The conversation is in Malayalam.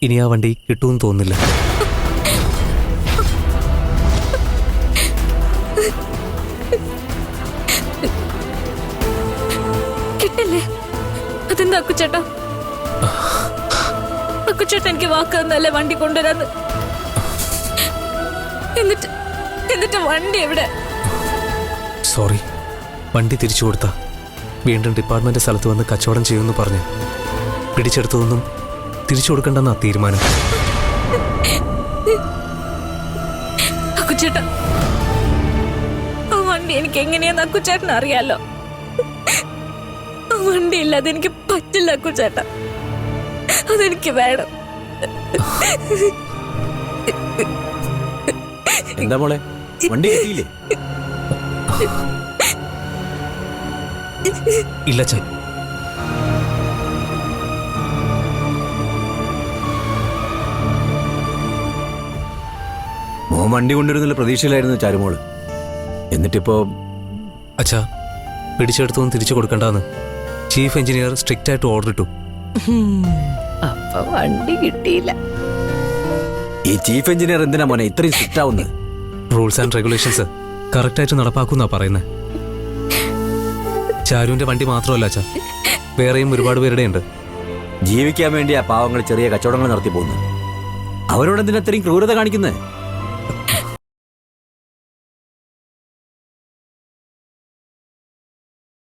ഇനി ആ വണ്ടി കിട്ടുമെന്ന് തോന്നുന്നില്ല. കിട്ടില്ലേ? അതെന്താ അക്കുച്ചേട്ടാ? അക്കുച്ചേട്ടൻ എനിക്ക് വാക്കുന്നല്ലേ വണ്ടി കൊണ്ടുവരാന്ന്. എന്നിട്ട് വണ്ടി എവിടെ? സോറി, വണ്ടി തിരിച്ചു കൊടുത്ത വീണ്ടും ഡിപ്പാർട്ട്മെന്റ് സ്ഥലത്ത് വന്ന് കച്ചവടം ചെയ്യുമെന്ന് പറഞ്ഞ് പിടിച്ചെടുത്തതൊന്നും തിരിച്ചു കൊടുക്കണ്ടെന്നാ തീരുമാനം. അക്കുച്ചേട്ടാ, ആ വണ്ടി എനിക്ക് എങ്ങനെയാന്ന് അക്കുച്ചേട്ടൻ അറിയാലോ. ആ വണ്ടി ഇല്ലാതെ എനിക്ക് പറ്റില്ല അക്കുച്ചേട്ടാ. അതെനിക്ക് വേണം. എന്താ മോളെ, വണ്ടി കിട്ടിയില്ലേ? ഇല്ല ചാ. മോൻ വണ്ടി കൊണ്ടുവരുന്നുള്ള പ്രതീക്ഷയിലായിരുന്നു ചാരുമോള്. എന്നിട്ടിപ്പോ അച്ഛാ, പിടിച്ചെടുത്തൊന്നും തിരിച്ചു കൊടുക്കണ്ടെന്ന് ചീഫ് എഞ്ചിനീയർ സ്ട്രിക്റ്റ് ആയിട്ട് ഓർഡർ ഇട്ടു. അപ്പൊ വണ്ടി കിട്ടിയില്ല. ഈ ചീഫ് എഞ്ചിനീയർ എന്തിനാ മോനെ ഇത്രയും സ്ട്രിക്റ്റ് ആവുന്നത്? റൂൾസ് ആൻഡ് റെഗുലേഷൻസ് കറക്റ്റായിട്ട് നടപ്പാക്കുന്നാ പറയുന്നത്. ചാരുവിന്റെ വണ്ടി മാത്രമല്ല അച്ഛാ, വേറെയും ഒരുപാട് പേരുടെ ഉണ്ട്. ജീവിക്കാൻ വേണ്ടി ആ പാവങ്ങൾ ചെറിയ കച്ചവടങ്ങൾ നടത്തി പോകുന്നു. അവരോട് എന്തിനാ ഇത്രയും ക്രൂരത കാണിക്കുന്നത്?